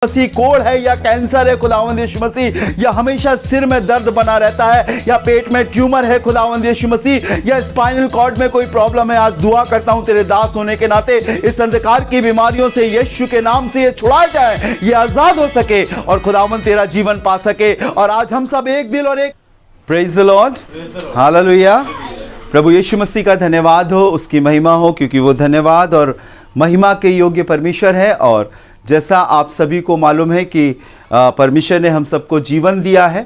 मसीह कोढ़ है या कैंसर है खुदावंद यीशु मसीह, या हमेशा सिर में दर्द बना रहता है, या पेट में ट्यूमर है खुदावंद यीशु मसीह, या स्पाइनल कॉर्ड में कोई प्रॉब्लम है, आज दुआ करता हूं तेरे दास होने के नाते इस अंधकार की बीमारियों से यीशु के नाम से ये छुड़ाए जाए, ये आजाद हो सके और खुदावंद तेरा जीवन पा सके। और आज हम सब एक दिल और एक प्रेज द लॉर्ड, हालेलुया। प्रभु यीशु मसीह का धन्यवाद हो, उसकी महिमा हो, क्योंकि वो धन्यवाद और महिमा के योग्य परमेश्वर है। और जैसा आप सभी को मालूम है कि परमेश्वर ने हम सबको जीवन दिया है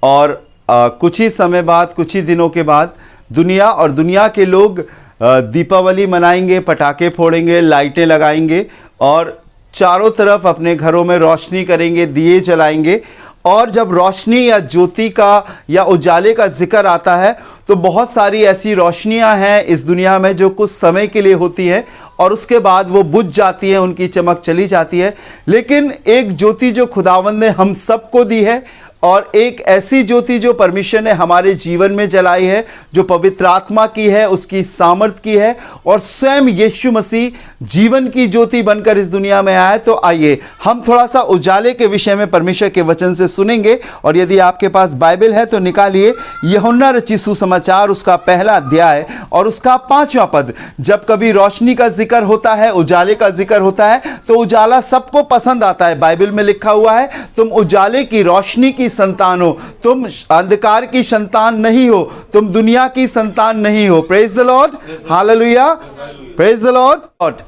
और कुछ ही समय बाद, कुछ ही दिनों के बाद दुनिया और दुनिया के लोग दीपावली मनाएंगे, पटाखे फोड़ेंगे, लाइटें लगाएंगे और चारों तरफ अपने घरों में रोशनी करेंगे, दिए जलाएंगे। और जब रोशनी या ज्योति का या उजाले का जिक्र आता है तो बहुत सारी ऐसी रोशनियां हैं इस दुनिया में जो कुछ समय के लिए होती हैं और उसके बाद वो बुझ जाती हैं, उनकी चमक चली जाती है। लेकिन एक ज्योति जो खुदावंद ने हम सबको दी है और एक ऐसी ज्योति जो परमेश्वर ने हमारे जीवन में जलाई है, जो पवित्र आत्मा की है, उसकी सामर्थ की है और स्वयं यीशु मसीह जीवन की ज्योति बनकर इस दुनिया में आया। तो आइए हम थोड़ा सा उजाले के विषय में परमेश्वर के वचन से सुनेंगे। और यदि आपके पास बाइबल है तो निकालिए यूहन्ना रचित सुसमाचार, उसका पहला अध्याय और उसका 5वां पद। जब कभी रोशनी का जिक्र होता है, उजाले का जिक्र होता है, तो उजाला सबको पसंद आता है। बाइबल में लिखा हुआ है, तुम उजाले की, रोशनी की संतान हो, तुम अंधकार की संतान नहीं हो, तुम दुनिया की संतान नहीं हो। Praise the Lord, hallelujah, praise the Lord.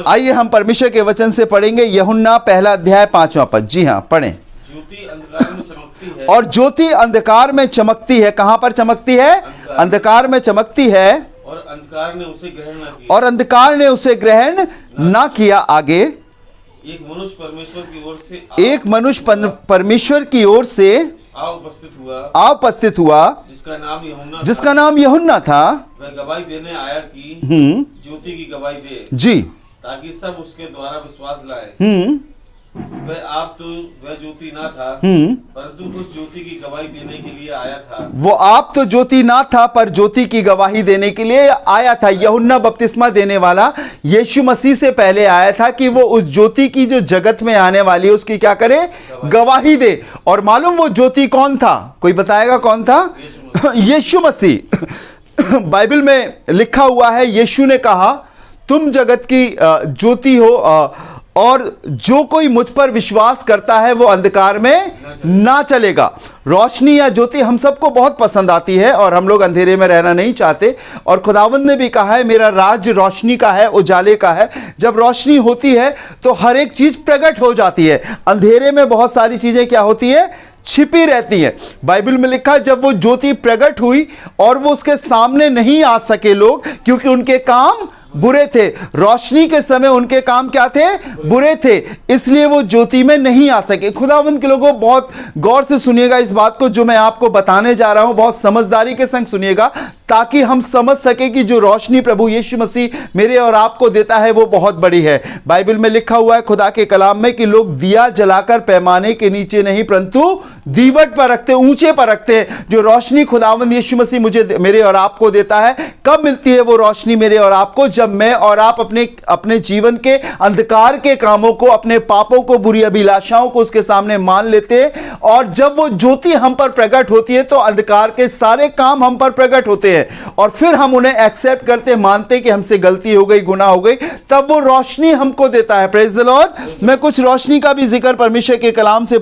आइए हम परमेश्वर के वचन से पढ़ेंगे यूहन्ना पहला अध्याय 5वां पद। जी हाँ, पढ़ें। ज्योति अंधकार में चमकती है, और ज्योति अंधकार में चमकती है। कहां पर चमकती है? अंधकार में चमकती है और अंधकार ने उसे ग्रहण न किया। और अंधकार ने उसे ग्रहण ना किया। आगे, एक मनुष्य परमेश्वर की ओर से एक मनुष्य परमेश्वर की ओर से आ उपस्थित हुआ, जिसका नाम यूहन्ना था। वह गवाही देने आया कि ज्योति की गवाही दे जी, ताकि सब उसके द्वारा विश्वास लाए। वह ज्योति ना था, परंतु उस ज्योति की गवाही देने के लिए आया था। वो आप तो ज्योति ना था पर ज्योति की गवाही देने के लिए आया था। यूहन्ना बपतिस्मा देने वाला यीशु मसीह से पहले आया था कि वो उस ज्योति की जो जगत में आने वाली है उसकी क्या करे? गवाही दे। और मालूम वो ज्योति कौन था? कोई बताएगा कौन था? यीशु मसीह। बाइबल में लिखा हुआ है, यीशु ने कहा तुम जगत की ज्योति हो और जो कोई मुझ पर विश्वास करता है वो अंधकार में ना चलेगा। रोशनी या ज्योति हम सबको बहुत पसंद आती है और हम लोग अंधेरे में रहना नहीं चाहते। और खुदावंद ने भी कहा है, मेरा राज्य रोशनी का है, उजाले का है। जब रोशनी होती है तो हर एक चीज प्रकट हो जाती है। अंधेरे में बहुत सारी चीजें क्या होती है? छिपी रहती है। बाइबल में लिखा, जब वो ज्योति प्रकट हुई और वो उसके सामने नहीं आ सके लोग, क्योंकि उनके काम बुरे थे। रोशनी के समय उनके काम क्या थे? बुरे थे, इसलिए वो ज्योति में नहीं आ सके। खुदावंद के लोगों, बहुत गौर से सुनिएगा इस बात को जो मैं आपको बताने जा रहा हूं, बहुत समझदारी के संग सुनिएगा, ताकि हम समझ सके कि जो रोशनी प्रभु यीशु मसीह मेरे और आपको देता है वो बहुत बड़ी है। बाइबल में लिखा हुआ है खुदा के कलाम में कि लोग दिया जलाकर पैमाने के नीचे नहीं परंतु दीवट पर रखते, ऊंचे पर रखते हैं। जो रोशनी खुदावंद यीशु मसीह मुझे, मेरे और आपको देता है, कब मिलती है वो रोशनी मेरे और आपको? जब मैं और आप अपने जीवन के अंधकार के कामों को, अपने पापों को, बुरी अभिलाषाओं को उसके सामने मान लेते हैं। और जब वो ज्योति हम पर प्रकट होती है तो अंधकार के सारे काम हम पर प्रकट होते हैं और फिर हम उन्हें एक्सेप्ट करते, मानते कि हमसे गलती हो गई, गुनाह हो गई, तब वो रोशनी हमको देता है। Praise the Lord. मैं कुछ रोशनी का भी जिक्र परमेश्वर के कलाम से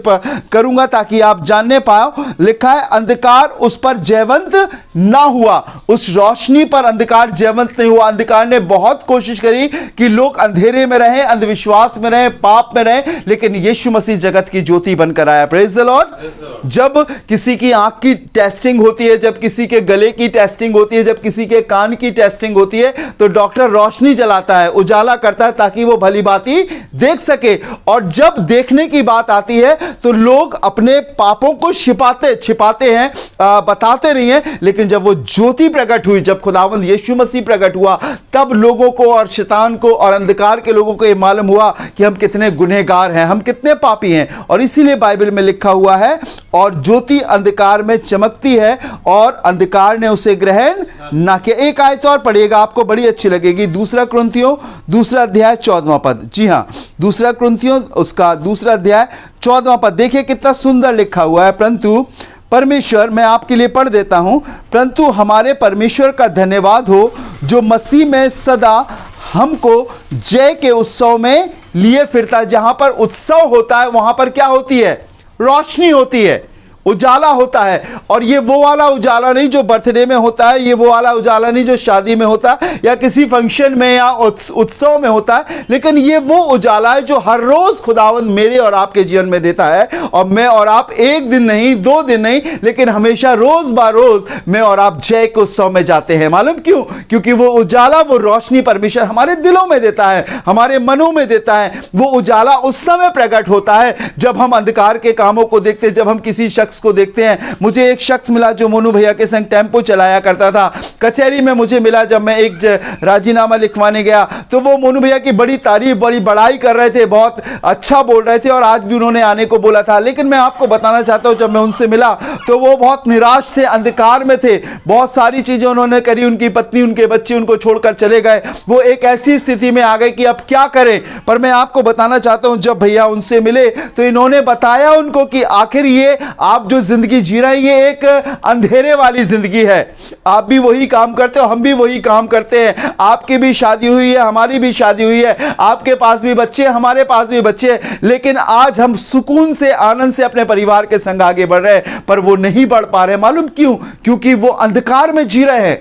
करूंगा ताकि आप जानने पाओ। लिखा है, अंधकार उस पर जयवंत ना हुआ। उस रोशनी पर अंधकार जयवंत नहीं हुआ। अंधकार ने बहुत कोशिश करी कि लोग अंधेरे में रहें, अंधविश्वास में रहें, पाप में रहें, लेकिन यीशु मसीह जगत की ज्योति बनकर आया। Praise the Lord. जब किसी की आंख की टेस्टिंग होती है, जब किसी के गले की टेस्टिंग होती है, जब किसी के कान की टेस्टिंग होती है, तो डॉक्टर रोशनी जलाता है, उजाला करता है ताकि वो भली बाती देख सके। और जब देखने की बात आती है तो लोग अपने पापों को छिपाते हैं, बताते नहीं हैं। लेकिन जब वो ज्योति प्रकट हुई, जब खुदावंद यीशु मसीह प्रकट हुआ, तब लोगों को और शैतान को और अंधकार के लोगों को ये मालूम हुआ कि हम कितने गुनहगार हैं, हम कितने पापी हैं। और इसीलिए बाइबल में लिखा हुआ है, और ज्योति अंधकार में चमकती है और अंधकार ने उसे ग्रहण ना किया। एक आयत और पढ़िएगा, आपको बड़ी अच्छी लगेगी। 2 कुरिन्थियों 2 अध्याय 14वां पद। जी हाँ, 2 कुरिन्थियों उसका 2 अध्याय 14वां पद। देखिए कितना सुंदर लिखा हुआ है। परंतु परमेश्वर, मैं आपके लिए पढ़ देता हूं, परंतु हमारे परमेश्वर का धन्यवाद हो जो मसीह में सदा हमको जय के उत्सव में लिए फिरता है। जहां पर उत्सव होता है वहां पर क्या होती है? रोशनी होती है, उजाला होता है। और ये वो वाला उजाला नहीं जो बर्थडे में होता है, ये वो वाला उजाला नहीं जो शादी में होता है या किसी फंक्शन में या उत्सव में होता है, लेकिन ये वो उजाला है जो हर रोज खुदावंद मेरे और आपके जीवन में देता है। और मैं और आप एक दिन नहीं, 2 दिन नहीं, लेकिन हमेशा रोज बारोज मैं और आप जय के उत्सव में जाते हैं। मालूम क्यों? क्योंकि वो उजाला, वो रोशनी परमेश्वर हमारे दिलों में देता है, हमारे मनों में देता है। वो उजाला उस समय प्रकट होता है जब हम अंधकार के कामों को देखते हैं, जब हम किसी शख्स को देखते हैं। मुझे एक शख्स मिला जो मोनू भैया के संग टेम्पो चलाया करता था। कचहरी में मुझे मिला जब मैं एक राजीनामा लिखवाने गया, तो वो मोनू भैया की बड़ी तारीफ, बड़ी बड़ाई कर रहे थे, बहुत अच्छा बोल रहे थे और आज भी उन्होंने आने को बोला था। लेकिन मैं आपको बताना चाहता हूं, जब मैं उनसे मिला तो वो बहुत निराश थे, अंधकार में थे। बहुत सारी चीजें उन्होंने करी, उनकी पत्नी, उनके बच्चे उनको छोड़कर चले गए। वो एक ऐसी स्थिति में आ गए कि अब क्या करें। पर मैं आपको बताना चाहता हूं, जब भैया उनसे मिले तो इन्होंने बताया उनको कि आखिर ये आप जो जिंदगी जी रहे हैं ये एक अंधेरे वाली जिंदगी है। आप भी वही काम करते हो, हम भी वही काम करते हैं। आपकी भी शादी हुई है, हमारी भी शादी हुई है, आपके पास भी बच्चे, हमारे पास भी बच्चे हैं, लेकिन आज हम सुकून से, आनंद से अपने परिवार के संग आगे बढ़ रहे हैं, पर वो नहीं बढ़ पा रहे। मालूम क्यों? क्योंकि वो अंधकार में जी रहे हैं।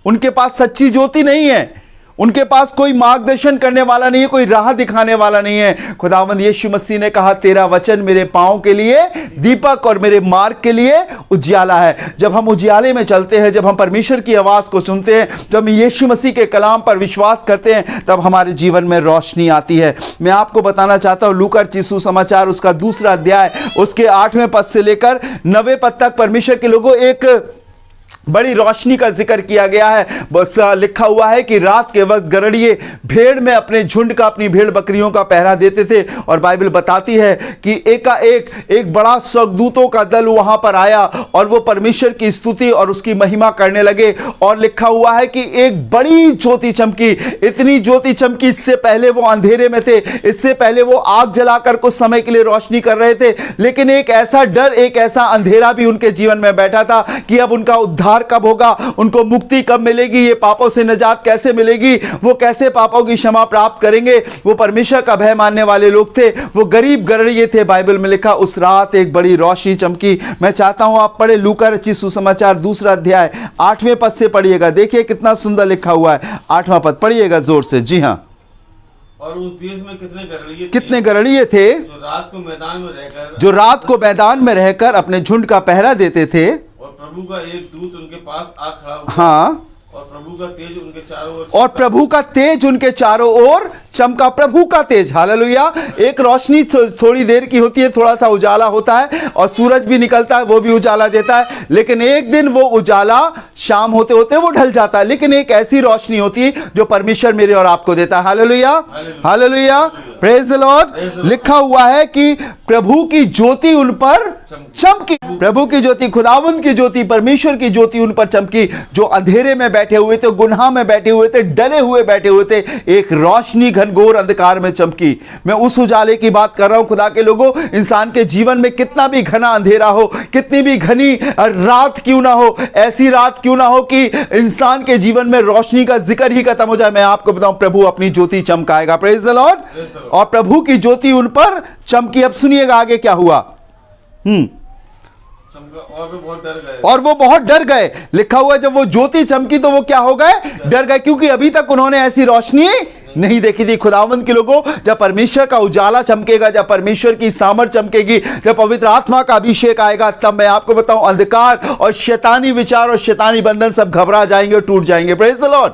उनके पास सच्ची ज्योति नहीं है, उनके पास कोई मार्गदर्शन करने वाला नहीं है, कोई राह दिखाने वाला नहीं है। खुदावंद यीशु मसीह ने कहा, तेरा वचन मेरे पांव के लिए दीपक और मेरे मार्ग के लिए उजियाला है। जब हम उजियाले में चलते हैं, जब हम परमेश्वर की आवाज को सुनते हैं, जब हम यीशु मसीह के कलाम पर विश्वास करते हैं, तब हमारे जीवन में रोशनी आती है। मैं आपको बताना चाहता हूं, लूका रचित सुसमाचार उसका 2 अध्याय उसके 8वें पद से लेकर 9वें पद तक परमेश्वर के लोगों एक बड़ी रोशनी का जिक्र किया गया है। बस लिखा हुआ है कि रात के वक्त गरड़िए भेड़ में अपने झुंड का, अपनी भेड़ बकरियों का पहरा देते थे। और बाइबल बताती है कि एकाएक एक बड़ा स्वर्गदूतों का दल वहां पर आया और वो परमेश्वर की स्तुति और उसकी महिमा करने लगे। और लिखा हुआ है कि एक बड़ी ज्योति चमकी, इतनी ज्योति चमकी, इससे पहले वो अंधेरे में थे, इससे पहले वो आग जलाकर कुछ समय के लिए रोशनी कर रहे थे, लेकिन एक ऐसा डर, एक ऐसा अंधेरा भी उनके जीवन में बैठा था कि अब उनका उद्धार कब होगा, उनको मुक्ति कब मिलेगी, ये पापों से निजात कैसे मिलेगी, वो कैसे पापों की क्षमा प्राप्त करेंगे। वो परमेश्वर का भय मानने वाले लोग थे, वो गरीब गरड़िए थे। बाइबल में लिखा, उस रात एक बड़ी रोशनी चमकी। मैं चाहता हूं आप पढ़े लूका रचित सुसमाचार 2 अध्याय 8वें पद से पढ़िएगा। देखिए कितना सुंदर लिखा हुआ है, 8वां पद पढ़िएगा जोर से। जी हाँ, और उस देश में कितने गरड़िए थे जो रात को मैदान में रहकर अपने झुंड का पहरा देते थे। और प्रभु का एक दूत उनके पास आ खड़ा हुआ। हाँ, और प्रभु का तेज उनके चारों ओर, और प्रभु का तेज उनके चारों ओर चमका। प्रभु का तेज, हालेलुया। एक रोशनी थोड़ी देर की होती है, थोड़ा सा उजाला होता है और सूरज भी निकलता है, वो भी उजाला देता है, लेकिन एक दिन वो उजाला शाम होते होते वो ढल जाता है। लेकिन एक ऐसी रोशनी होती है जो परमेश्वर मेरे और आपको देता है। Hallelujah, hallelujah, praise the Lord. लिखा हुआ है कि प्रभु की ज्योति उन पर चमकी। प्रभु की ज्योति, खुदावंद की ज्योति, परमेश्वर की ज्योति उन पर चमकी। जो अंधेरे में बैठे हुए थे, गुनाह में बैठे हुए थे, डरे हुए बैठे हुए थे, एक रोशनी घनघोर अंधकार में चमकी। मैं उस उजाले की बात कर रहा हूं। खुदा के लोगों, इंसान के जीवन में कितना भी घना अंधेरा हो, कितनी भी घनी रात क्यों ना हो, ऐसी रात क्यों ना हो कि इंसान के जीवन में रोशनी का जिक्र ही खत्म हो जाए, मैं आपको बताऊं, प्रभु अपनी ज्योति चमकाएगा। Praise the lord. और प्रभु की ज्योति उन पर चमकी। अब सुनिएगा आगे क्या हुआ। और वो बहुत डर गए। लिखा हुआ है जब वो ज्योति चमकी तो वो क्या हो गए, डर गए, क्योंकि अभी तक उन्होंने ऐसी रोशनी नहीं देखी थी। खुदावंद के लोगों, जब परमेश्वर का उजाला चमकेगा, जब परमेश्वर की सामर्थ चमकेगी, जब पवित्र आत्मा का अभिषेक आएगा, तब मैं आपको बताऊं, अंधकार और शैतानी विचार और शैतानी बंधन सब घबरा जाएंगे और टूट जाएंगे। Praise the lord.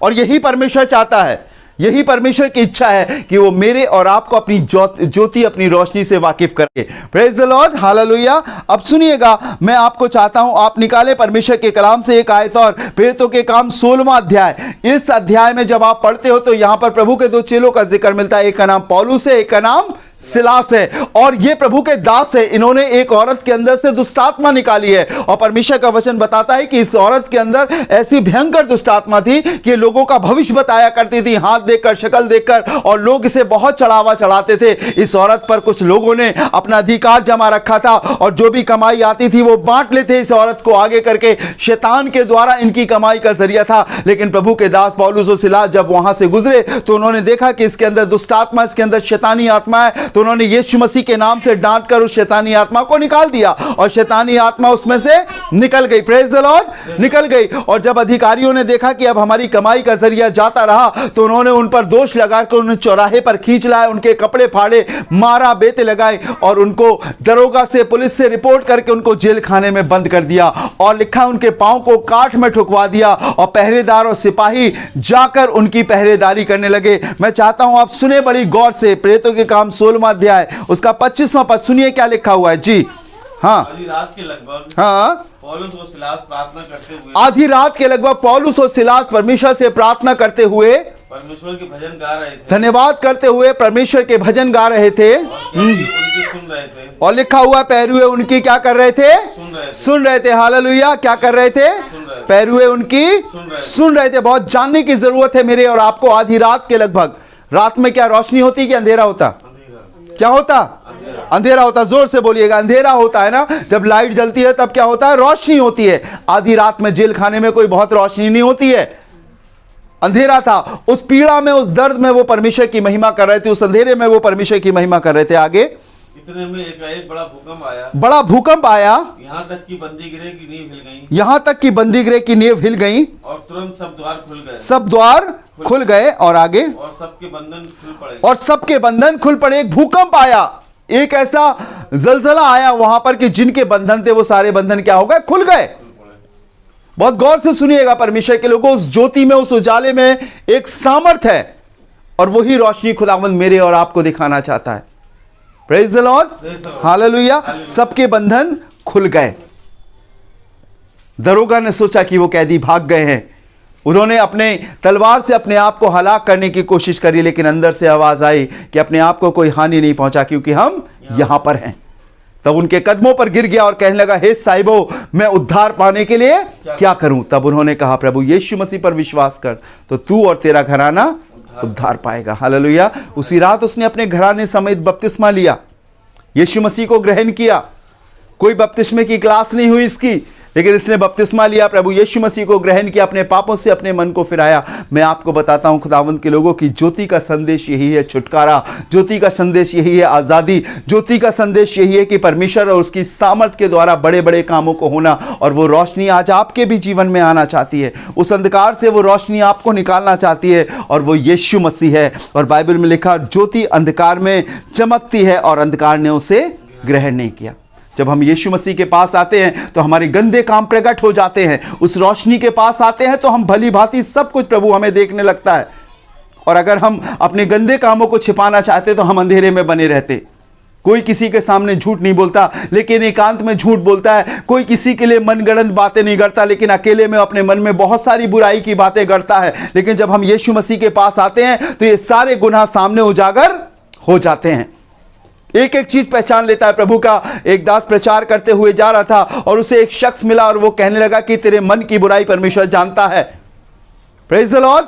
और यही परमेश्वर चाहता है, यही परमेश्वर की इच्छा है कि वो मेरे और आपको अपनी ज्योति, अपनी रोशनी से वाकिफ करे। Praise the Lord, hallelujah. अब सुनिएगा, मैं आपको चाहता हूं आप निकाले परमेश्वर के कलाम से एक आयत और प्रेरितों के काम 16वां अध्याय। इस अध्याय में जब आप पढ़ते हो तो यहां पर प्रभु के दो चेलों का जिक्र मिलता है, एक का नाम पौलुस है, एक का नाम सिलास है, और ये प्रभु के दास है। इन्होंने एक औरत के अंदर से दुष्ट आत्मा निकाली है, और परमेश्वर का वचन बताता है कि इस औरत के अंदर ऐसी भयंकर दुष्ट आत्मा थी कि लोगों का भविष्य बताया करती थी, हाथ देखकर, शक्ल देखकर, और लोग इसे बहुत चढ़ावा चढ़ाते थे। इस औरत पर कुछ लोगों ने अपना अधिकार जमा रखा था, और जो भी कमाई आती थी वो बांट लेते इस औरत को आगे करके। शैतान के द्वारा इनकी कमाई का जरिया था। लेकिन प्रभु के दास पौलुस और सिलास जब वहां से गुजरे तो उन्होंने देखा कि इसके अंदर दुष्ट आत्मा, इसके अंदर शैतानी आत्मा है, तो उन्होंने यीशु मसीह के नाम से डांट कर उस शैतानी आत्मा को निकाल दिया, और शैतानी आत्मा उसमें से निकल गई। प्रेज द लॉर्ड, निकल गई। और जब अधिकारियों ने देखा कि अब हमारी कमाई का जरिया जाता रहा, तो उन्होंने उन पर दोष लगाकर उन्हें चौराहे पर खींच लाए, उनके कपड़े फाड़े, मारा, बेते लगाए, और उनको दरोगा से, पुलिस से रिपोर्ट करके उनको जेल खाने में बंद कर दिया। और लिखा उनके पांव को काठ में ठुकवा दिया, और पहरेदार और सिपाही जाकर उनकी पहरेदारी करने लगे। मैं चाहता हूं आप सुने बड़ी गौर से, प्रेरितों के काम 16वां अध्याय उसका 25वां पद सुनिए क्या लिखा हुआ है जी। हाँ, आधी रात के लगभग हाँ, पौलुस और सिलास प्रार्थना करते हुए, आधी रात के लगभग पौलुस और सिलास परमेश्वर से प्रार्थना करते हुए, परमेश्वर के भजन गा रहे थे, धन्यवाद करते हुए परमेश्वर के भजन गा रहे थे, उनकी सुन रहे थे, और लिखा हुआ पैरुए उनकी क्या कर रहे थे? सुन रहे थे। हालेलुया, क्या कर रहे थे? पैरुए उनकी सुन रहे थे। बहुत जानने की जरूरत है मेरे और आपको। आधी रात के लगभग, रात में क्या रोशनी होती कि अंधेरा होता? क्या होता? अंधेरा होता। जोर से बोलिएगा, अंधेरा होता है ना। जब लाइट जलती है तब क्या होता है? रोशनी होती है। आधी रात में जेल खाने में कोई बहुत रोशनी नहीं होती है, अंधेरा था। उस पीड़ा में, उस दर्द में वो परमेश्वर की महिमा कर रहे थे, उस अंधेरे में वो परमेश्वर की महिमा कर रहे थे। आगे, इतने में एक बड़ा भूकंप आया, बड़ा भूकंप आया, यहाँ तक कि बंदी गृह की नींव हिल गई, यहां तक कि बंदी गृह की नींव हिल गई, और तुरंत सब द्वार खुल गए, सब द्वार खुल गए, और आगे, और सबके बंधन खुल पड़े, और सबके बंधन खुल पड़े। एक भूकंप आया, एक ऐसा जलजला आया वहां पर कि जिनके बंधन थे वो सारे बंधन क्या हो गए? खुल गए। बहुत गौर से सुनिएगा प्रेमिशर के लोगों, उस ज्योति में, उस उजाले में एक सामर्थ है, और वही रोशनी खुदावंद मेरे और आपको दिखाना चाहता है। Praise the Lord, hallelujah. सबके बंधन खुल गए। दरोगा ने सोचा कि वो कैदी भाग गए हैं, उन्होंने अपने तलवार से अपने आप को हलाक करने की कोशिश करी, लेकिन अंदर से आवाज आई कि अपने आप को कोई हानि नहीं पहुंचा, क्योंकि हम यहां पर हैं। तब उनके कदमों पर गिर गया और कहने लगा, हे साहिबो, मैं उद्धार पाने के लिए क्या करूं? तब उन्होंने कहा, प्रभु यीशु मसीह पर विश्वास कर तो तू और तेरा घराना उद्धार पाएगा। हालेलुया। उसी रात उसने अपने घराने समेत बपतिस्मा लिया, यीशु मसीह को ग्रहण किया। कोई बपतिस्मे की क्लास नहीं हुई इसकी, लेकिन इसने बपतिस्मा लिया, प्रभु यीशु मसीह को ग्रहण किया, अपने पापों से अपने मन को फिराया। मैं आपको बताता हूं खुदावंद के लोगों की, ज्योति का संदेश यही है छुटकारा, ज्योति का संदेश यही है आज़ादी, ज्योति का संदेश यही है कि परमेश्वर और उसकी सामर्थ के द्वारा बड़े बड़े कामों को होना। और वो रोशनी आज आपके भी जीवन में आना चाहती है, उस अंधकार से वो रोशनी आपको निकालना चाहती है, और वो यीशु मसीह है। और बाइबल में लिखा, ज्योति अंधकार में चमकती है और अंधकार ने उसे ग्रहण नहीं किया। जब हम यीशु मसीह के पास आते हैं तो हमारे गंदे काम प्रकट हो जाते हैं। उस रोशनी के पास आते हैं तो हम भली भांति सब कुछ प्रभु हमें देखने लगता है। और अगर हम अपने गंदे कामों को छिपाना चाहते तो हम अंधेरे में बने रहते। कोई किसी के सामने झूठ नहीं बोलता, लेकिन एकांत में झूठ बोलता है। कोई किसी के लिए मनगढ़ंत बातें नहीं करता, लेकिन अकेले में अपने मन में बहुत सारी बुराई की बातें करता है। लेकिन जब हम यीशु मसीह के पास आते हैं तो ये सारे गुनाह सामने उजागर हो जाते हैं। एक एक चीज पहचान लेता है। प्रभु का एक दास प्रचार करते हुए जा रहा था और उसे एक शख्स मिला और वो कहने लगा कि तेरे मन की बुराई परमेश्वर जानता है। Praise the Lord.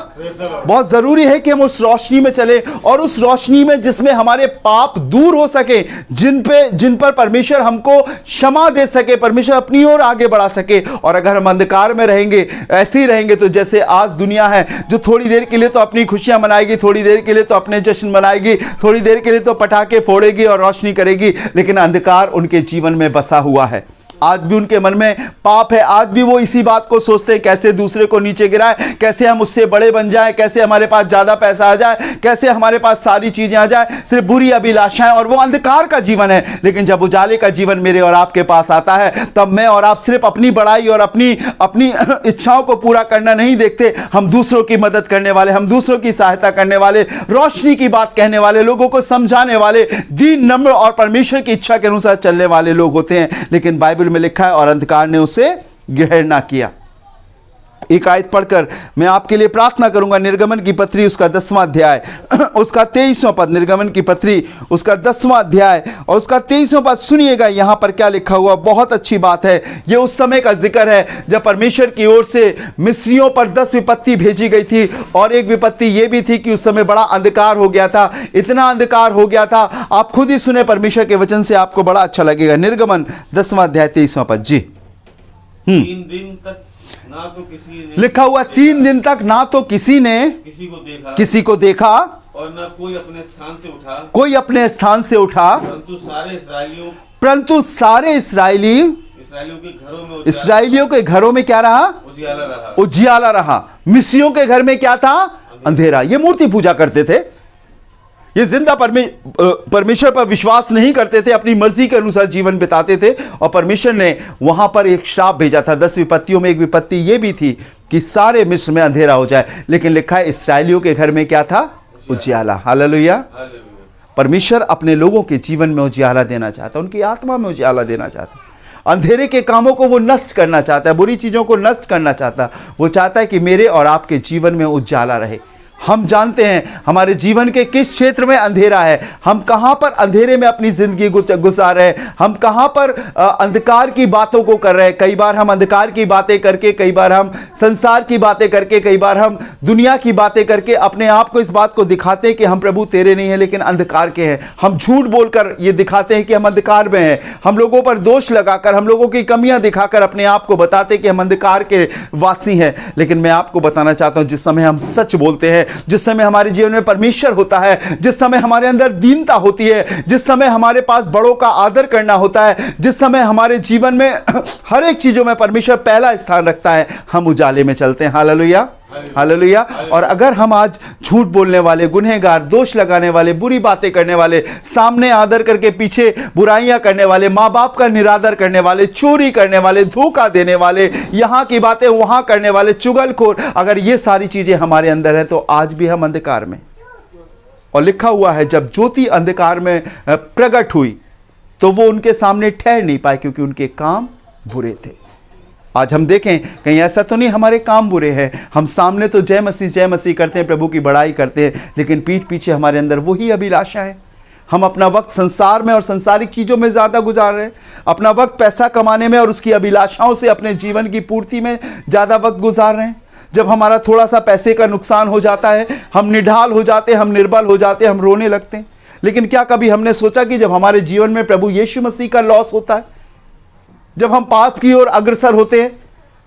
बहुत जरूरी है कि हम उस रोशनी में चले, और उस रोशनी में जिसमें हमारे पाप दूर हो सके, जिन पर परमेश्वर हमको क्षमा दे सके, परमेश्वर अपनी ओर आगे बढ़ा सके। और अगर हम अंधकार में रहेंगे, ऐसे ही रहेंगे, तो जैसे आज दुनिया है जो थोड़ी देर के लिए तो अपनी खुशियां मनाएगी, थोड़ी देर के लिए तो अपने जश्न मनाएगी, थोड़ी देर के लिए तो पटाखे फोड़ेगी और रोशनी करेगी, लेकिन अंधकार उनके जीवन में बसा हुआ है। आज भी उनके मन में पाप है, आज भी वो इसी बात को सोचते हैं कैसे दूसरे को नीचे गिराए, कैसे हम उससे बड़े बन जाए, कैसे हमारे पास ज्यादा पैसा आ जाए, कैसे हमारे पास सारी चीजें आ जाए, सिर्फ बुरी अभिलाषाएं, और वो अंधकार का जीवन है। लेकिन जब उजाले का जीवन मेरे और आपके पास आता है, तब मैं और आप सिर्फ अपनी बड़ाई और अपनी इच्छाओं को पूरा करना नहीं देखते, हम दूसरों की मदद करने वाले, हम दूसरों की सहायता करने वाले, रोशनी की बात कहने वाले, लोगों को समझाने वाले, दीन नम्र और परमेश्वर की इच्छा के अनुसार चलने वाले लोग होते हैं। लेकिन बाइबल में लिखा है और अंधकार ने उसे ग्रहण ना किया। एक आयत पढ़कर मैं आपके लिए प्रार्थना करूंगा। निर्गमन की पत्री उसका 10वां अध्याय उसका 23वां पद, निर्गमन की पत्री उसका 10वां अध्याय और उसका 23वां पद सुनिएगा। यहां पर क्या लिखा हुआ, बहुत अच्छी बात है। यह उस समय का जिक्र है जब परमेश्वर की ओर से मिस्रियों पर 10 विपत्ति भेजी गई थी, और एक विपत्ति यह भी थी कि उस समय बड़ा अंधकार हो गया था, इतना अंधकार हो गया था। आप खुद ही सुने परमेश्वर के वचन से, आपको बड़ा अच्छा लगेगा। निर्गमन 10वां अध्याय 23वां पद जी। 3 दिन तक ना तो किसी ने, लिखा हुआ 3 दिन तक ना तो किसी ने किसी को देखा और न कोई अपने स्थान से उठा, परंतु सारे इस्राएलियों के घरों में क्या रहा, उजियाला रहा। मिस्रियों के घर में क्या था, अंधेरा। ये मूर्ति पूजा करते थे, ये जिंदा परमेश्वर पर विश्वास नहीं करते थे, अपनी मर्जी के अनुसार जीवन बिताते थे। और परमेश्वर ने वहां पर एक श्राप भेजा था। 10 विपत्तियों में एक विपत्ति यह भी थी कि सारे मिस्र में अंधेरा हो जाए। लेकिन लिखा है इस्राएलियों के घर में क्या था, उजियाला। हालेलुया। परमेश्वर अपने लोगों के जीवन में उजियाला देना चाहता है, उनकी आत्मा में उजियाला देना चाहता है। अंधेरे के कामों को वो नष्ट करना चाहता है, बुरी चीजों को नष्ट करना चाहता है। वो चाहता है कि मेरे और आपके जीवन में उजियाला रहे। हम जानते हैं हमारे जीवन के किस क्षेत्र में अंधेरा है, हम कहां पर अंधेरे में अपनी जिंदगी गुजार रहे हैं, हम कहां पर अंधकार की बातों को कर रहे हैं। कई बार हम अंधकार की बातें करके, कई बार हम संसार की बातें करके, कई बार हम दुनिया की बातें करके अपने आप को इस बात को दिखाते हैं कि हम प्रभु तेरे नहीं है लेकिन अंधकार के हैं। हम झूठ बोलकर ये दिखाते हैं कि हम अंधकार में हैं। हम लोगों पर दोष लगाकर, हम लोगों की कमियां दिखाकर अपने आप को बताते कि हम अंधकार के वासी हैं। लेकिन मैं आपको बताना चाहता हूं, जिस समय हम सच बोलते हैं, जिस समय हमारे जीवन में परमेश्वर होता है, जिस समय हमारे अंदर दीनता होती है, जिस समय हमारे पास बड़ों का आदर करना होता है, जिस समय हमारे जीवन में हर एक चीजों में परमेश्वर पहला स्थान रखता है, हम उजाले में चलते हैं। Hallelujah, hallelujah. और अगर हम आज झूठ बोलने वाले, गुनहगार, दोष लगाने वाले, बुरी बातें करने वाले, सामने आदर करके पीछे बुराइयां करने वाले, माँ बाप का निरादर करने वाले, चोरी करने वाले, धोखा देने वाले, यहाँ की बातें वहां करने वाले, चुगलखोर, अगर ये सारी चीजें हमारे अंदर है तो आज भी हम अंधकार में। और लिखा हुआ है जब ज्योति अंधकार में प्रकट हुई तो वो उनके सामने ठहर नहीं पाए क्योंकि उनके काम बुरे थे। आज हम देखें कहीं ऐसा तो नहीं हमारे काम बुरे हैं, हम सामने तो जय मसीह करते हैं, प्रभु की बड़ाई करते हैं, लेकिन पीठ पीछे हमारे अंदर वही अभिलाषा है। हम अपना वक्त संसार में और संसारिक चीज़ों में ज़्यादा गुजार रहे हैं, अपना वक्त पैसा कमाने में और उसकी अभिलाषाओं से अपने जीवन की पूर्ति में ज़्यादा वक्त गुजार रहे हैं। जब हमारा थोड़ा सा पैसे का नुकसान हो जाता है, हम निढाल हो जाते हैं, हम निर्बल हो जाते हैं, हम रोने लगते हैं। लेकिन क्या कभी हमने सोचा कि जब हमारे जीवन में प्रभु यीशु मसीह का लॉस होता है, जब हम पाप की ओर अग्रसर होते हैं,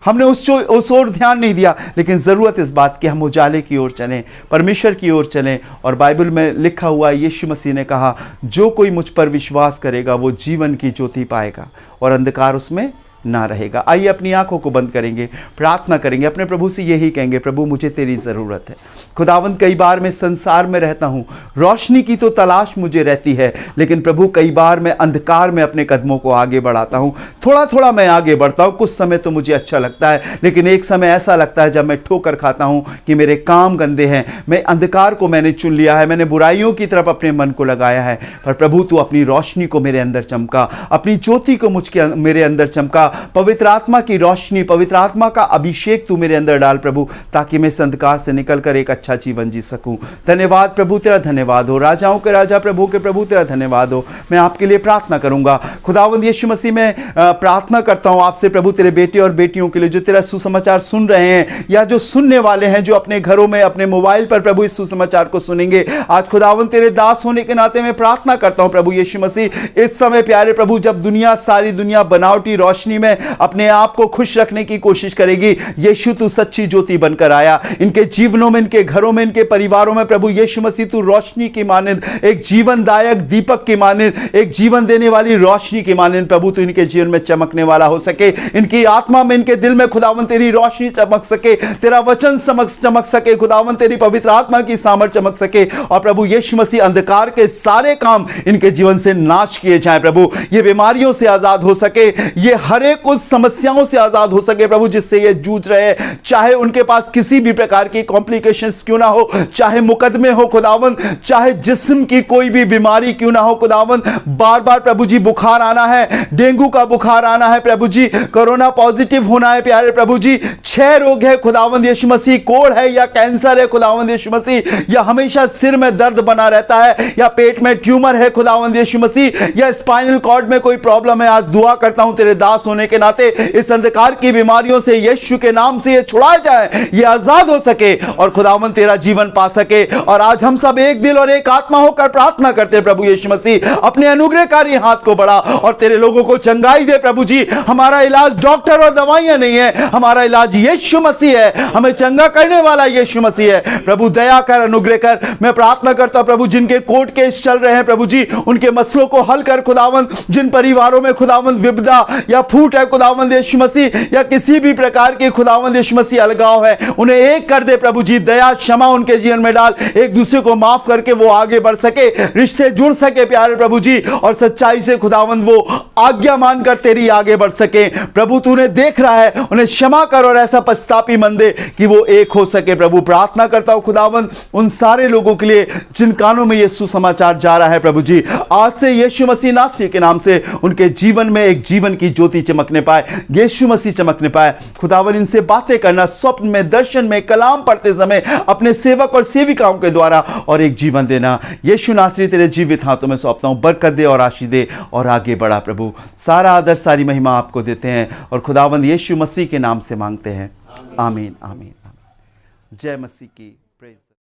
हमने उस ओर ध्यान नहीं दिया। लेकिन ज़रूरत इस बात की हम उजाले की ओर चलें, परमेश्वर की ओर चलें। और बाइबल में लिखा हुआ है, यीशु मसीह ने कहा जो कोई मुझ पर विश्वास करेगा वो जीवन की ज्योति पाएगा और अंधकार उसमें ना रहेगा। आइए अपनी आंखों को बंद करेंगे, प्रार्थना करेंगे, अपने प्रभु से यही कहेंगे, प्रभु मुझे तेरी ज़रूरत है। खुदावंद कई बार मैं संसार में रहता हूँ, रोशनी की तो तलाश मुझे रहती है, लेकिन प्रभु कई बार मैं अंधकार में अपने कदमों को आगे बढ़ाता हूँ। थोड़ा थोड़ा मैं आगे बढ़ता हूँ, कुछ समय तो मुझे अच्छा लगता है, लेकिन एक समय ऐसा लगता है जब मैं ठोकर खाता हूँ कि मेरे काम गंदे हैं, मैं अंधकार को मैंने चुन लिया है, मैंने बुराइयों की तरफ अपने मन को लगाया है। पर प्रभु तू अपनी रोशनी को मेरे अंदर चमका, अपनी ज्योति को मेरे अंदर चमका, पवित्र आत्मा की रोशनी, पवित्र आत्मा का अभिषेक तू मेरे अंदर डाल प्रभु, ताकि मैं इस अंधकार से निकलकर एक अच्छा जीवन जी सकूं। धन्यवाद प्रभु, तेरा धन्यवाद हो। राजाओं के राजा, प्रभु के प्रभु, तेरा धन्यवाद हो। मैं आपके लिए प्रार्थना करूंगा। खुदावंद यीशु मसीह में प्रार्थना करता हूं आपसे प्रभु, तेरे बेटे और बेटियों के लिए जो तेरा सुसमाचार सुन रहे हैं या जो सुनने वाले हैं, जो अपने घरों में अपने मोबाइल पर प्रभु इस सुसमाचार को सुनेंगे। आज खुदावंद तेरे दास होने के नाते मैं प्रार्थना करता हूं प्रभु यीशु मसीह, इस समय प्यारे प्रभु जब दुनिया, सारी दुनिया बनावटी रोशनी में अपने आप को खुश रखने की कोशिश करेगी। यीशु तू सच्ची ज्योति बनकर आया, इनके जीवनों में, इनके घरों में, इनके परिवारों में प्रभु यीशु मसीह तू रोशनी की मानंद, एक जीवनदायक दीपक की मानंद, एक जीवन देने वाली रोशनी की मानंद प्रभु तू इनके जीवन में चमकने वाला हो सके। इनकी आत्मा में, इनके दिल में खुदावन तेरी रोशनी चमक सके, तेरा वचन चमक सके, खुदावन तेरी पवित्र आत्मा की सामर्थ चमक सके और प्रभु यीशु मसीह अंधकार के सारे काम इनके जीवन से नाश किए जाएं प्रभु। ये बीमारियों से आजाद हो सके, ये हर एक उस समस्याओं से आजाद हो सके प्रभु जिससे ये जूझ रहे, चाहे उनके पास किसी भी प्रकार की कॉम्प्लिकेशंस क्यों ना हो, चाहे मुकदमे हो खुदावन, चाहे जिस्म की कोई भी बीमारी क्यों ना हो खुदावन, बार बार प्रभु जी बुखार आना है, डेंगू का बुखार आना है प्रभु जी, कोरोना पॉजिटिव होना है प्यारे प्रभु जी, 6 रोग है खुदावंद यीशु मसीह, कोढ़ है या कैंसर है खुदावंद यीशु मसीह, या हमेशा सिर में दर्द बना रहता है, या पेट में ट्यूमर है खुदावंद यीशु मसीह, या स्पाइनल कॉर्ड में कोई प्रॉब्लम है, आज दुआ करता हूं तेरे दास होने के नाते इस अंधकार की बीमारियों से यीशु के नाम से ये छुड़ाए जाए, ये आजाद हो सके और खुदावंद तेरा जीवन पा सके। और आज हम सब एक दिल और एक आत्मा होकर प्रार्थना करते हैं प्रभु यीशु मसीह, अपने अनुग्रहकारी हाथ को बढ़ा और तेरे लोगों को चंगाई दे प्रभु जी। हमारा इलाज डॉक्टर और दवाइयां नहीं है, हमारा इलाज यीशु मसीह है, हमें चंगा करने वाला यीशु मसीह है। प्रभु दया कर, अनुग्रह कर। मैं प्रार्थना करता हूं प्रभु जिनके कोर्ट केस चल रहे हैं प्रभु जी, उनके मसलों को हल कर खुदावंद। जिन परिवारों में खुदावंद विपदा या फूट है खुदावंद यीशु मसीह, या किसी भी प्रकार की खुदावंद यीशु मसीह अलगाव है, उन्हें एक कर दे प्रभु जी। दया क्षमा उनके जीवन में डाल, एक दूसरे को माफ करके वो आगे बढ़ सके, रिश्ते जुड़ सके प्यारे प्रभु जी, और सच्चाई से खुदावंद वो आज्ञा मानकर तेरी आगे बढ़ सके प्रभु। तूने देख रहा है, उन्हें क्षमा कर और ऐसा पछतापी मन दे कि वो एक हो सके प्रभु। प्रार्थना करता हूं खुदावंद उन सारे लोगों के लिए जिन कानों में ये सुसमाचार जा रहा है प्रभु जी, आज से यीशु मसीह नासरी के नाम से उनके जीवन में एक जीवन की ज्योति चमकने पाए, यीशु मसीह चमकने पाए खुदावंद। इनसे बातें करना स्वप्न में, दर्शन में, कलाम पढ़ते समय अपने सेवक और सेविकाओं के द्वारा, और एक जीवन देना। यीशु नासरी तेरे जीवित हाथों में सौंपता हूं, बरकत दे और आशीष दे और आगे बढ़ा प्रभु। सारा आदर सारी महिमा आपको देते हैं और खुदावंद यीशु मसीह के नाम से मांगते हैं, आमीन आमीन आमीन। जय मसीह की।